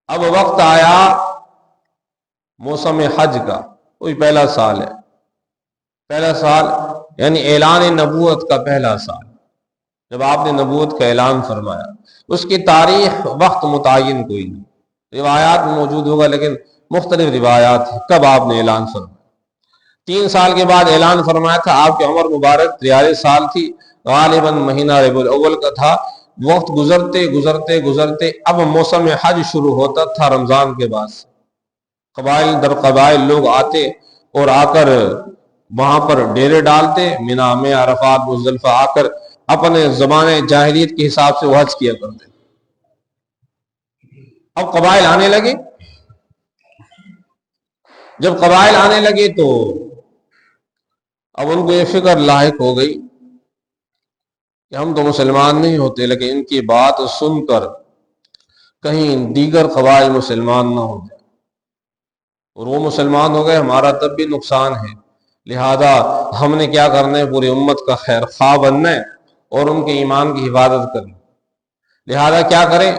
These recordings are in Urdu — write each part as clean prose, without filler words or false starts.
اب وقت آیا موسم حج کا، وہی پہلا سال ہے، پہلا سال یعنی اعلان نبوت کا پہلا سال، جب آپ نے نبوت کا اعلان فرمایا۔ اس کی تاریخ وقت متعین کوئی نہیں، روایات میں موجود ہوگا لیکن مختلف روایات ہیں کب آپ نے اعلان فرمایا۔ 3 سال کے بعد اعلان فرمایا تھا۔ آپ کی عمر مبارک 43 سال تھی، غالباً مہینہ ربیع الاول کا تھا۔ وقت گزرتے گزرتے گزرتے اب موسم حج شروع ہوتا تھا رمضان کے بعد سے۔ قبائل در قبائل لوگ آتے اور آ کر وہاں پر ڈیرے ڈالتے، مینا میں، عرفات، مزدلفہ آ کر اپنے زمانے جاہلیت کے حساب سے وہ حج کیا کرتے۔ اب قبائل آنے لگے، جب قبائل آنے لگے تو اب ان کو یہ فکر لاحق ہو گئی کہ ہم تو مسلمان نہیں ہوتے، لیکن ان کی بات سن کر کہیں دیگر قبائل مسلمان نہ ہو جائے، اور وہ مسلمان ہو گئے ہمارا تب بھی نقصان ہے، لہذا ہم نے کیا کرنا ہے، پوری امت کا خیر خواہ بننا ہے اور ان کے ایمان کی حفاظت کرنی۔ لہذا کیا کریں،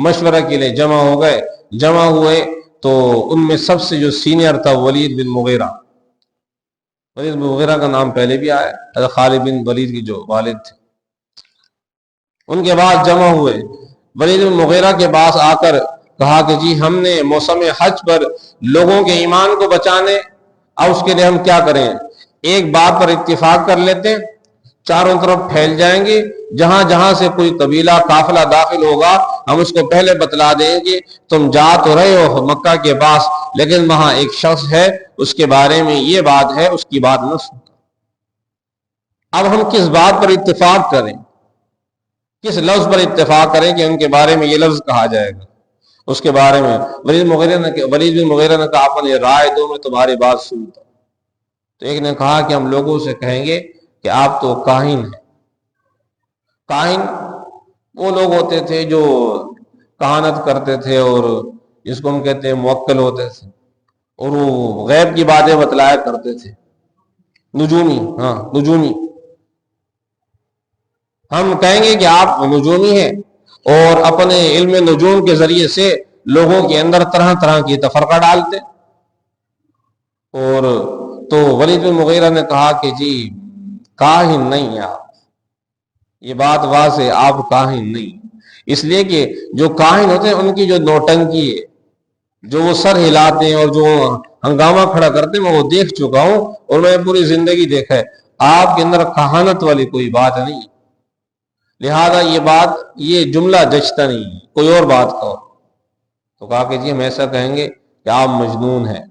مشورہ کے لیے جمع ہو گئے۔ جمع ہوئے تو ان میں سب سے جو سینئر تھا ولید بن مغیرہ، ولید بن مغیرہ کا نام پہلے بھی آیا، حضرت خالد بن ولید کی جو والد تھے، ان کے بعد جمع ہوئے۔ ولید بن مغیرہ کے پاس آ کر کہا کہ جی ہم نے موسم حج پر لوگوں کے ایمان کو بچانے، اب اس کے لیے ہم کیا کریں، ایک بات پر اتفاق کر لیتے ہیں، چاروں طرف پھیل جائیں گے، جہاں جہاں سے کوئی قبیلہ قافلہ داخل ہوگا ہم اس کو پہلے بتلا دیں گے، تم جا تو رہے ہو مکہ کے پاس لیکن وہاں ایک شخص ہے، اس کے بارے میں یہ بات ہے، اس کی بات نہ سنو۔ اب ہم کس بات پر اتفاق کریں، کس لفظ پر اتفاق کریں کہ ان کے بارے میں یہ لفظ کہا جائے گا۔ اس کے بارے میں ولید بن مغیرہ نے کہا اپنی رائے دو، میں تمہاری بات سنتا ہوں۔ تو ایک نے کہا کہ ہم لوگوں سے کہیں گے کہ آپ تو کاہن ہیں۔ کاہن وہ لوگ ہوتے تھے جو کہانت کرتے تھے اور جس کو ہم کہتے ہیں موکل ہوتے تھے، اور وہ غیب کی باتیں بتلایا کرتے تھے، نجومی، ہاں نجومی۔ ہم کہیں گے کہ آپ نجومی ہیں اور اپنے علم نجوم کے ذریعے سے لوگوں کے اندر طرح طرح کی تفرقہ ڈالتے۔ اور تو ولید بن مغیرہ نے کہا کہ جی کاہن نہیں آپ، یہ بات واضح، آپ کاہن نہیں، اس لیے کہ جو کاہن ہوتے ہیں ان کی جو نوٹنکی ہے، جو وہ سر ہلاتے ہیں اور جو ہنگامہ کھڑا کرتے ہیں، میں وہ دیکھ چکا ہوں اور میں پوری زندگی دیکھا ہے، آپ کے اندر کہانت والی کوئی بات نہیں، لہذا یہ بات، یہ جملہ جچتا نہیں ہے، کوئی اور بات کہو۔ تو کہا کہ جی ہم ایسا کہیں گے کہ آپ مجنون ہیں۔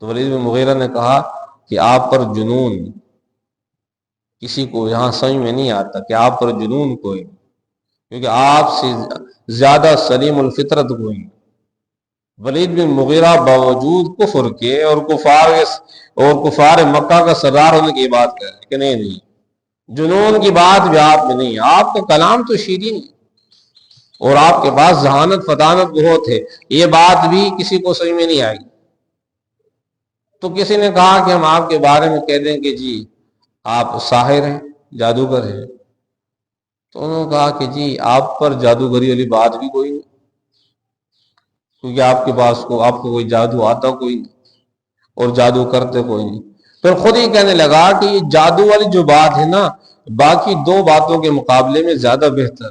تو ولید بن مغیرہ نے کہا کہ آپ پر جنون کسی کو یہاں سمجھ میں نہیں آتا کہ آپ پر جنون کوئی، کیونکہ آپ سے زیادہ سلیم الفطرت کوئی۔ ولید بن مغیرہ باوجود کفر کے اور کفار مکہ کا سردار ہونے کی بات کہہ رہے کہ نہیں، جنون کی بات بھی آپ میں نہیں، آپ کا کلام تو شیرین ہے اور آپ کے پاس ذہانت فطانت بہت ہے، یہ بات بھی کسی کو سمجھ میں نہیں آئی۔ تو کسی نے کہا کہ ہم آپ کے بارے میں کہہ دیں کہ جی آپ ساحر ہیں، جادوگر ہیں۔ تو انہوں نے کہا کہ جی آپ پر جادوگری والی بات بھی کوئی نہیں، کیونکہ آپ کے پاس آپ کو کوئی جادو آتا کوئی نہیں اور جادو کرتے کوئی نہیں۔ پھر خود ہی کہنے لگا کہ یہ جادو والی جو بات ہے نا، باقی 2 باتوں کے مقابلے میں زیادہ بہتر،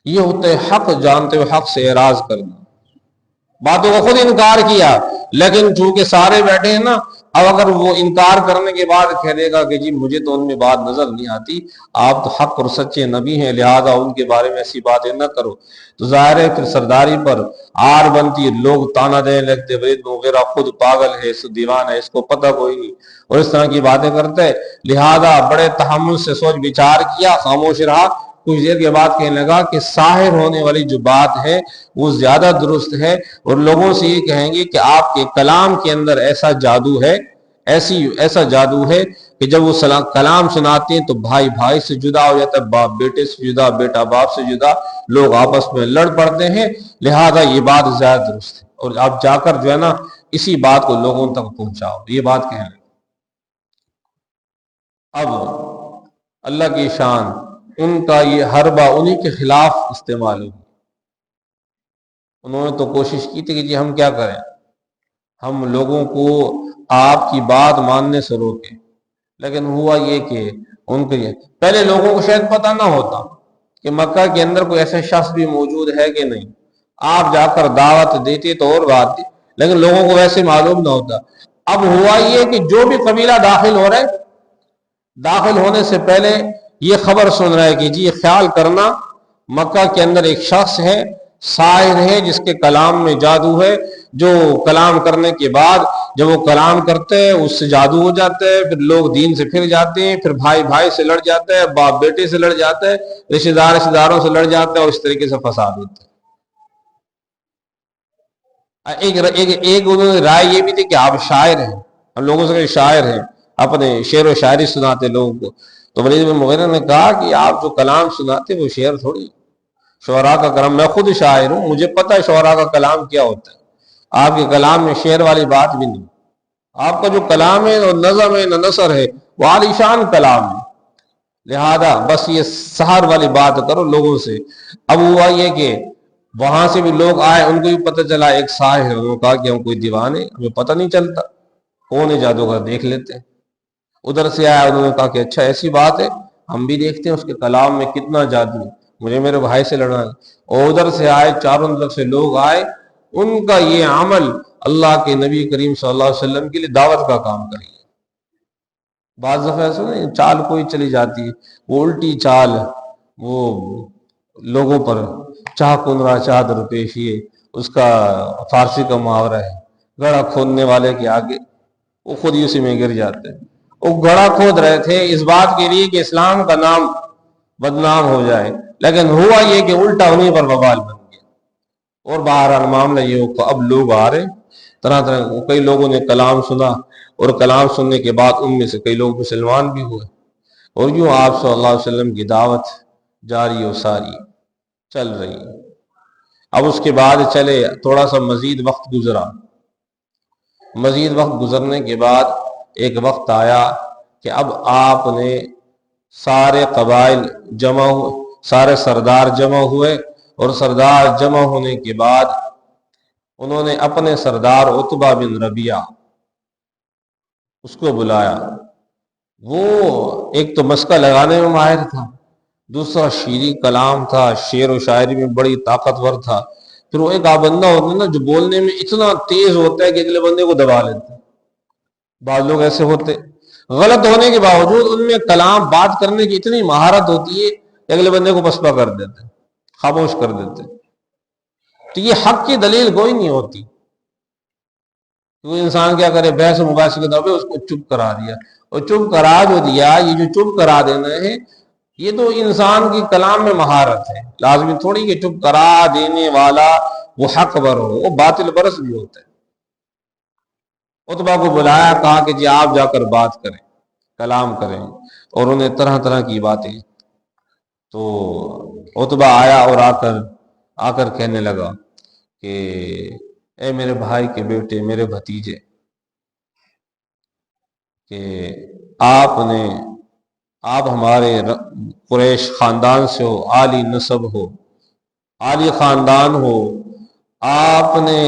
یہ ہوتا ہے حق جانتے ہوئے حق سے اعراض کرنا۔ باتوں کو خود انکار کیا، لیکن چونکہ سارے بیٹھے ہیں نا، اب اگر وہ انکار کرنے کے بعد کہہ دے گا کہ جی مجھے تو ان میں بات نظر نہیں آتی، آپ تو حق اور سچے نبی ہیں لہذا ان کے بارے میں ایسی باتیں نہ کرو، تو ظاہر ہے پھر سرداری پر آر بنتی، لوگ تانا دینے لگتے، ولید مغیرہ خود پاگل ہے، اس دیوان ہے، اس کو پتہ کوئی نہیں، اور اس طرح کی باتیں کرتے۔ لہذا بڑے تحمل سے سوچ بچار کیا، خاموش رہا۔ کچھ دیر کے بعد کہنے لگا کہ ساحر ہونے والی جو بات ہے وہ زیادہ درست ہے، اور لوگوں سے یہ کہیں گے کہ آپ کے کلام کے اندر ایسا جادو ہے، ایسا جادو ہے کہ جب وہ کلام سناتے ہیں تو بھائی بھائی سے جدا ہو جاتا ہے، باپ بیٹے سے جدا، بیٹا باپ سے جدا، لوگ آپس میں لڑ پڑتے ہیں، لہذا یہ بات زیادہ درست ہے، اور آپ جا کر جو ہے نا اسی بات کو لوگوں تک پہنچاؤ، یہ بات کہنے لگے۔ اب اللہ کی شان، ان کا یہ حربہ انہی کے خلاف استعمال ہوگی۔ انہوں نے تو کوشش کی تھی کہ جی ہم کیا کریں، ہم لوگوں کو آپ کی بات ماننے سے روکیں، لیکن ہوا یہ کہ ان کے پہلے لوگوں کو شاید پتہ نہ ہوتا کہ مکہ کے اندر کوئی ایسا شخص بھی موجود ہے کہ نہیں، آپ جا کر دعوت دیتے تو اور بات تھی، لیکن لوگوں کو ویسے معلوم نہ ہوتا۔ اب ہوا یہ کہ جو بھی قبیلہ داخل ہو رہے، داخل ہونے سے پہلے یہ خبر سن رہا ہے کہ جی خیال کرنا مکہ کے اندر ایک شخص ہے، ساحر ہے، جس کے کلام میں جادو ہے، جو کلام کرنے کے بعد جب وہ کلام کرتے ہیں اس سے جادو ہو جاتا ہے، پھر لوگ دین سے پھر جاتے ہیں، پھر بھائی بھائی سے لڑ جاتا ہے، باپ بیٹے سے لڑ جاتا ہے، رشتہ داروں سے لڑ جاتا ہے، اور اس طریقے سے فساد ہوتا ہے۔ ایک انہوں نے رائے یہ بھی تھی کہ آپ شاعر ہیں، ہم لوگوں سے شاعر ہیں، اپنے شعر و شاعری سناتے لوگوں کو۔ تو ولید بن مغیرہ نے کہا کہ آپ جو کلام سناتے وہ شعر تھوڑی، شعراء کا کلام، میں خود شاعر ہوں، مجھے پتہ ہے شعراء کا کلام کیا ہوتا ہے، آپ کے کلام میں شعر والی بات بھی نہیں، آپ کا جو کلام ہے نہ نظم ہے نہ نثر ہے، وہ عالیشان کلام ہے، لہذا بس یہ سحر والی بات کرو لوگوں سے۔ اب ہوا یہ کہ وہاں سے بھی لوگ آئے، ان کو بھی پتہ چلا ایک ساحر ہے، انہوں نے کہا کہ ہم کوئی دیوانے، ہمیں پتہ نہیں چلتا، کون ہے جادوگر، دیکھ لیتے ہیں۔ ادھر سے آیا، انہوں نے کہا کہ اچھا ایسی بات ہے، ہم بھی دیکھتے ہیں اس کے کلام میں کتنا جادو ہے، مجھے میرے بھائی سے لڑنا ہے۔ اور ادھر سے آئے، چاروں طرف سے لوگ آئے، ان کا یہ عمل اللہ کے نبی کریم صلی اللہ علیہ وسلم کے لیے دعوت کا کام کرے۔ بعض دفعہ ایسا نہیں، چال کوئی چلی جاتی ہے، وہ الٹی چال، وہ لوگوں پر چاہ کنرا چادر پیشیے، اس کا فارسی کا محاورہ ہے، گڑھا کھودنے والے کے آگے وہ خود ہی اسی میں گر جاتے ہیں۔ وہ گڑھا کھود رہے تھے اس بات کے لیے کہ اسلام کا نام بدنام ہو جائے، لیکن ہوا یہ کہ الٹا انہیں پر وبال بن گیا۔ اور بہرحال معاملہ یہ ہو، اب لوگ آ رہے طرح طرح، کئی لوگوں نے کلام سنا، اور کلام سننے کے بعد ان میں سے کئی لوگ مسلمان بھی ہوئے، اور یوں آپ صلی اللہ علیہ وسلم کی دعوت جاری و ساری چل رہی۔ اب اس کے بعد چلے، تھوڑا سا مزید وقت گزرا، مزید وقت گزرنے کے بعد ایک وقت آیا کہ اب آپ نے سارے قبائل جمع ہوئے، سارے سردار جمع ہوئے، اور سردار جمع ہونے کے بعد انہوں نے اپنے سردار عتبہ بن ربیعہ اس کو بلایا۔ وہ ایک تو مسکہ لگانے میں ماہر تھا، دوسرا شیریں کلام تھا، شعر و شاعری میں بڑی طاقتور تھا، پھر وہ ایک بندہ ہوتا ہے نا جو بولنے میں اتنا تیز ہوتا ہے کہ اگلے بندے کو دبا لیتا ہے۔ بعض لوگ ایسے ہوتے، غلط ہونے کے باوجود ان میں کلام بات کرنے کی اتنی مہارت ہوتی ہے کہ اگلے بندے کو پسپا کر دیتے، خاموش کر دیتے۔ تو یہ حق کی دلیل کوئی نہیں ہوتی، وہ انسان کیا کرے، بحث و مباحثے کے طور پہ اس کو چپ کرا دیا، اور چپ کرا جو دیا، یہ جو چپ کرا دینا ہے یہ تو انسان کی کلام میں مہارت ہے، لازمی تھوڑی کہ چپ کرا دینے والا وہ حق بر ہو، وہ باطل برس بھی ہوتا ہے۔ عتبہ کو بلایا، کہا کہ جی آپ جا کر بات کریں، کلام کریں، اور انہیں طرح طرح کی باتیں۔ تو عتبہ آیا اور آ کر کہنے لگا کہ اے میرے بھائی کے بیٹے، میرے بھتیجے، کہ آپ ہمارے قریش خاندان سے ہو، عالی نسب ہو، عالی خاندان ہو، آپ نے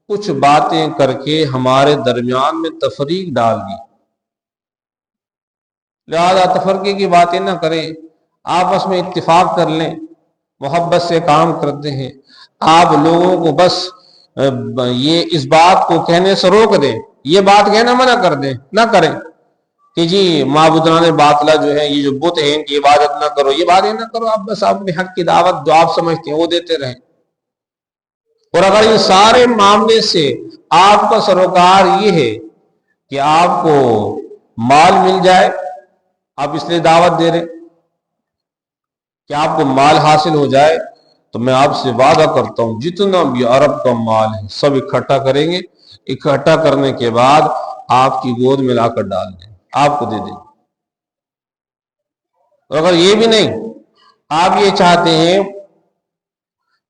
کچھ باتیں کر کے ہمارے درمیان میں تفریق ڈال دی، لہذا تفرقے کی باتیں نہ کریں، آپس میں اتفاق کر لیں، محبت سے کام کرتے ہیں، آپ لوگوں کو بس یہ اس بات کو کہنے سے روک دیں، یہ بات کہنا منع کر دیں، نہ کریں کہ جی معبودان باطلہ جو ہے، یہ جو بت ہیں ان کی عبادت نہ کرو، یہ باتیں نہ کرو، آپ بس اپنے حق کی دعوت جو آپ سمجھتے ہیں وہ دیتے رہیں۔ اور اگر ان سارے معاملے سے آپ کا سروکار یہ ہے کہ آپ کو مال مل جائے، آپ اس لیے دعوت دے رہے کہ آپ کو مال حاصل ہو جائے، تو میں آپ سے وعدہ کرتا ہوں جتنا بھی عرب کا مال ہے سب اکٹھا کریں گے، اکٹھا کرنے کے بعد آپ کی گود میں لا کر ڈال دیں، آپ کو دے دیں۔ اور اگر یہ بھی نہیں، آپ یہ چاہتے ہیں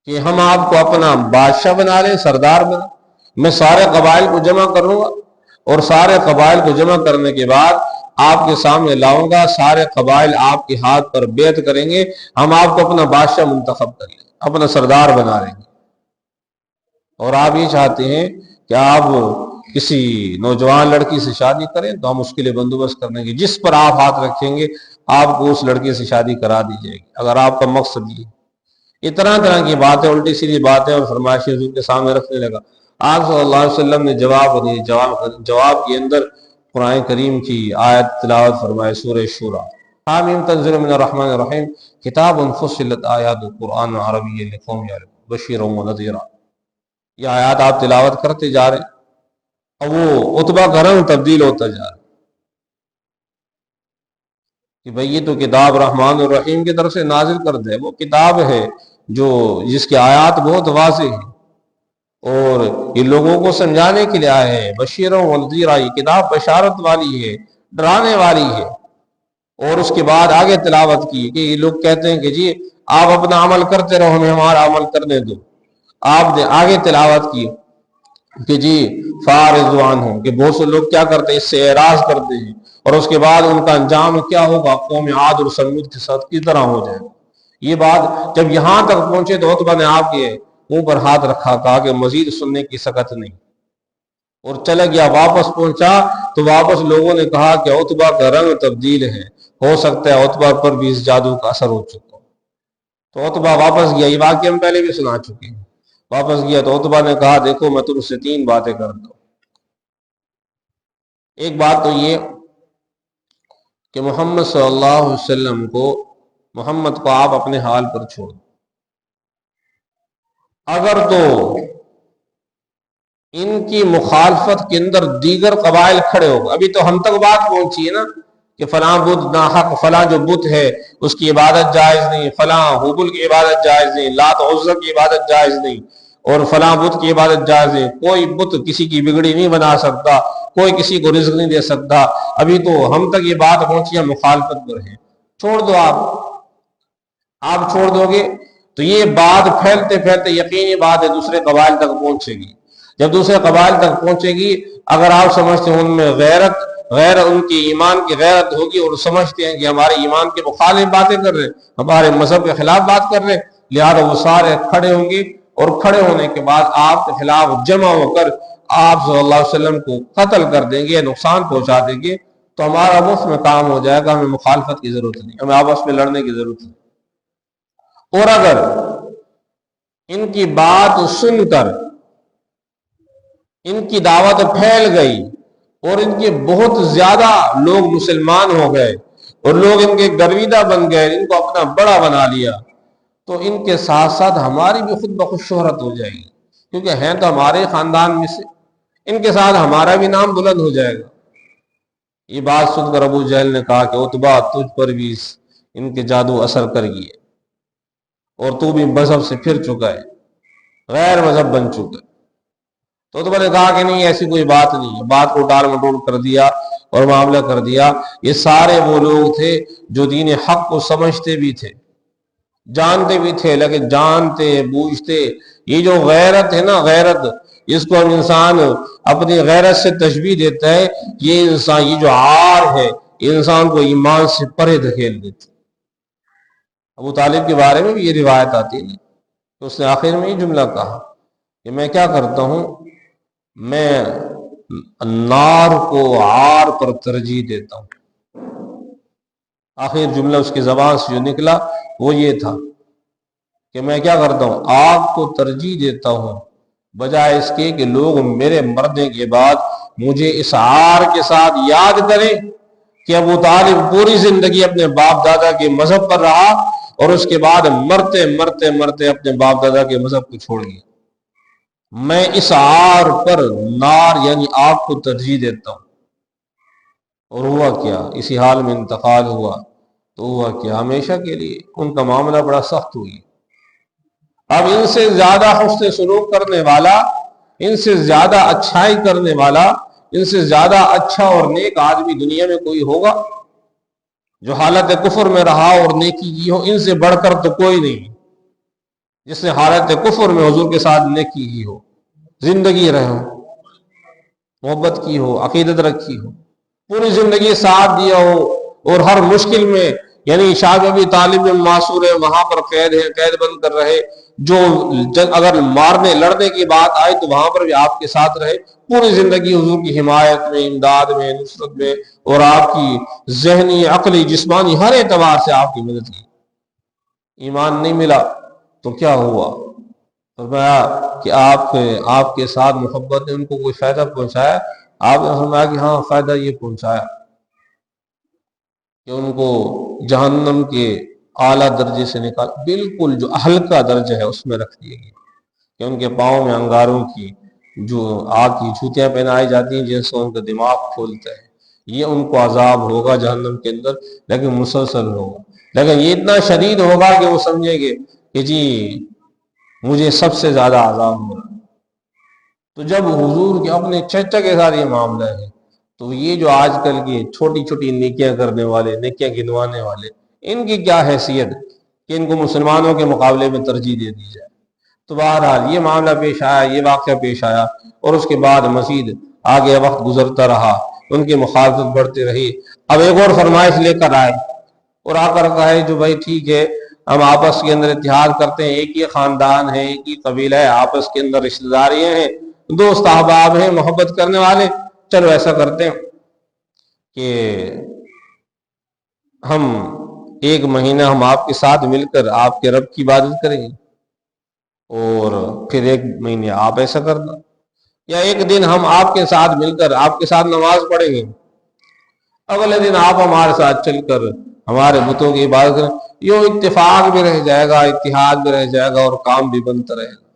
کہ ہم آپ کو اپنا بادشاہ بنا لیں، سردار بنا، میں سارے قبائل کو جمع کروں گا، اور سارے قبائل کو جمع کرنے کے بعد آپ کے سامنے لاؤں گا، سارے قبائل آپ کے ہاتھ پر بیعت کریں گے، ہم آپ کو اپنا بادشاہ منتخب کر لیں، اپنا سردار بنا لیں گے۔ اور آپ یہ چاہتے ہیں کہ آپ کسی نوجوان لڑکی سے شادی کریں تو ہم اس کے لیے بندوبست کرنے کے جس پر آپ ہاتھ رکھیں گے آپ کو اس لڑکی سے شادی کرا دی جائے گی، اگر آپ کا مقصد یہ طرح طرح کی باتیں، الٹی سیدھی باتیں اور فرمائشیں حضور کے سامنے رکھنے لگا۔ آپ صلی اللہ علیہ وسلم نے جواب کے اندر قرآن کریم کی آیت تلاوت فرمائے، سورہ شورى، حامیم تنزیل من الرحمن الرحیم، کتاب فصلت آیات قرآن عربی لقوم یعلمون بشیرا ونذیرا۔ یہ آیات آپ تلاوت کرتے جا رہے اور وہ عتبہ کا رنگ تبدیل ہوتا جا رہا کہ بھئی یہ تو کتاب رحمان الرحیم کی طرف سے نازل کر دے، وہ کتاب ہے جس کی آیات بہت واضح ہیں اور یہ لوگوں کو سمجھانے کے لیے آئے ہیں، بشیرا ونذیرا، یہ کتاب بشارت والی ہے، ڈرانے والی ہے۔ اور اس کے بعد آگے تلاوت کی کہ یہ لوگ کہتے ہیں کہ جی آپ اپنا عمل کرتے رہو، ہمیں ہمارا عمل کرنے دو۔ آپ نے آگے تلاوت کی کہ جی فارض عنہم، کہ بہت سے لوگ کیا کرتے ہیں، اس سے اعراض کرتے ہیں، اور اس کے بعد ان کا انجام کیا ہوگا، قوم عاد اور سمود کے ساتھ کی طرح ہو جائے۔ یہ بات جب یہاں تک پہنچے تو عتبہ نے آپ کے منہ پر ہاتھ رکھا، کہا کہ مزید سننے کی سکت نہیں، اور چلا گیا۔ واپس پہنچا تو واپس لوگوں نے کہا کہ عتبہ کا رنگ تبدیل ہے، ہو سکتا ہے عتبہ پر بھی اس جادو کا اثر ہو چکا۔ تو عتبہ واپس گیا، یہ واقعہ ہم پہلے بھی سنا چکے ہیں۔ واپس گیا تو عتبہ نے کہا دیکھو میں تم سے 3 باتیں کرتا ہوں۔ ایک بات تو یہ کہ محمد صلی اللہ علیہ وسلم محمد کو آپ اپنے حال پر چھوڑ، اگر تو ان کی مخالفت کے اندر دیگر قبائل کھڑے ہو گئے، ابھی تو ہم تک بات پہنچی ہے نا کہ فلاں بت ناحق، فلاں جو بت ہے اس کی عبادت جائز نہیں، فلاں حبل کی عبادت جائز نہیں، لات عزا کی عبادت جائز نہیں، اور فلاں بت کی عبادت جائز نہیں، کوئی بت کسی کی بگڑی نہیں بنا سکتا، کوئی کسی کو رزق نہیں دے سکتا۔ ابھی تو ہم تک یہ بات پہنچی ہے، مخالفت پر ہے، چھوڑ دو آپ چھوڑ دو گے تو یہ بات پھیلتے پھیلتے یقینی بات ہے دوسرے قبائل تک پہنچے گی۔ جب دوسرے قبائل تک پہنچے گی، اگر آپ سمجھتے ہیں ان میں غیر ان کی ایمان کی غیرت ہوگی اور سمجھتے ہیں کہ ہمارے ایمان کے مخالف باتیں کر رہے ہیں، ہمارے مذہب کے خلاف بات کر رہے ہیں، لہذا وہ سارے کھڑے ہوں گے، اور کھڑے ہونے کے بعد آپ کے خلاف جمع ہو کر آپ صلی اللہ علیہ وسلم کو قتل کر دیں گے، نقصان پہنچا دیں گے، تو ہمارا مفت میں کام ہو جائے گا، ہمیں مخالفت کی ضرورت نہیں، ہمیں آپس میں لڑنے کی ضرورت نہیں۔ اور اگر ان کی بات سن کر ان کی دعوت پھیل گئی اور ان کے بہت زیادہ لوگ مسلمان ہو گئے اور لوگ ان کے گرویدہ بن گئے، ان کو اپنا بڑا بنا لیا، تو ان کے ساتھ ساتھ ہماری بھی خود بخود شہرت ہو جائے گی، کیونکہ ہیں تو ہمارے خاندان میں سے، ان کے ساتھ ہمارا بھی نام بلند ہو جائے گا۔ یہ بات سن کر ابو جہل نے کہا کہ عتبہ تجھ پر بھی ان کے جادو اثر کر گئی اور تو بھی مذہب سے پھر چکا ہے، غیر مذہب بن چکا ہے۔ تو عتبہ نے کہا کہ نہیں ایسی کوئی بات نہیں ہے، بات کو ٹال مٹول کر دیا اور معاملہ کر دیا۔ یہ سارے وہ لوگ تھے جو دین حق کو سمجھتے بھی تھے، جانتے بھی تھے، لیکن جانتے بوجھتے یہ جو غیرت ہے نا، غیرت اس کو ہم انسان اپنی غیرت سے تشبیہ دیتا ہے، یہ انسان یہ جو عار ہے یہ انسان کو ایمان سے پرے دھکیل دیتی۔ ابو طالب کے بارے میں بھی یہ روایت آتی ہے کہ اس نے آخر میں یہ جملہ کہا کہ میں کیا کرتا ہوں، میں نار کو عار پر ترجیح دیتا ہوں۔ آخر جملہ اس کی زبان سے جو نکلا وہ یہ تھا کہ میں کیا کرتا ہوں، آگ کو ترجیح دیتا ہوں بجائے اس کے کہ لوگ میرے مرنے کے بعد مجھے اس عار کے ساتھ یاد کریں کہ ابو طالب پوری زندگی اپنے باپ دادا کے مذہب پر رہا اور اس کے بعد مرتے مرتے مرتے اپنے باپ دادا کے مذہب کو چھوڑ گیا۔ میں اس عار پر نار یعنی آگ کو ترجیح دیتا ہوں۔ اور ہوا کیا، اسی حال میں انتقال ہوا تو ہوا کیا، ہمیشہ کے لیے ان کا معاملہ بڑا سخت ہوئی۔ اب ان سے زیادہ حسن سلوک کرنے والا، ان سے زیادہ اچھائی کرنے والا، ان سے زیادہ اچھا اور نیک آدمی دنیا میں کوئی ہوگا جو حالت کفر میں رہا اور نیکی کی ہو؟ ان سے بڑھ کر تو کوئی نہیں جس نے حالت کفر میں حضور کے ساتھ نیکی کی ہو، زندگی رہے ہو، محبت کی ہو، عقیدت رکھی ہو، پوری زندگی ساتھ دیا ہو، اور ہر مشکل میں یعنی شاہ ابی طالب میں معصور ہے، وہاں پر قید ہے، قید بند کر رہے، جو اگر مارنے لڑنے کی بات آئے تو وہاں پر بھی آپ کے ساتھ رہے، پوری زندگی حضور کی حمایت میں، امداد میں، نصرت میں، اور آپ کی ذہنی، عقلی، جسمانی ہر اعتبار سے آپ کی مدد کی۔ ایمان نہیں ملا تو کیا ہوا؟ فرمایا کہ آپ کے ساتھ محبت نے ان کو کوئی فائدہ پہنچایا؟ آپ نے فرمایا کہ ہاں، فائدہ یہ پہنچایا کہ ان کو جہنم کے اعلیٰ درجے سے نکال، بالکل جو ہلکا درجہ ہے اس میں رکھ دیے گئے، کہ ان کے پاؤں میں انگاروں کی جو آگ کی جوتیاں پہنائی جاتی ہیں جن سے ان کا دماغ کھولتا ہے، یہ ان کو عذاب ہوگا جہنم کے اندر، لیکن مسلسل ہوگا، لیکن یہ اتنا شدید ہوگا کہ وہ سمجھیں گے کہ جی مجھے سب سے زیادہ عذاب ہو رہا ہے۔ تو جب حضور کے اپنے چچا کے ساتھ یہ معاملہ ہے، تو یہ جو آج کل کی چھوٹی چھوٹی نیکیاں کرنے والے، نیکیاں گنوانے والے، ان کی کیا حیثیت کہ ان کو مسلمانوں کے مقابلے میں ترجیح دے دی جائے؟ تو بہرحال یہ معاملہ پیش آیا، یہ واقعہ پیش آیا، اور اس کے بعد مزید آگے وقت گزرتا رہا، ان کی مخالفت بڑھتی رہی۔ اب ایک اور فرمائش لے کر آئے اور آ کر کہا جو بھائی ٹھیک ہے، ہم آپس کے اندر اتحاد کرتے ہیں، ایک ہی خاندان ہے، ایک ہی قبیلہ ہے، آپس کے اندر رشتہ داریاں ہیں، دوست احباب ہیں، محبت کرنے والے، چلو ایسا کرتے ہیں کہ ہم ایک مہینہ ہم آپ کے ساتھ مل کر آپ کے رب کی عبادت کریں گے، اور پھر ایک مہینے آپ ایسا کرنا، یا ایک دن ہم آپ کے ساتھ مل کر آپ کے ساتھ نماز پڑھیں گے، اگلے دن آپ ہمارے ساتھ چل کر ہمارے بتوں کی عبادت کریں۔ یہ اتفاق بھی رہ جائے گا، اتحاد بھی رہ جائے گا، اور کام بھی بنتا رہے گا۔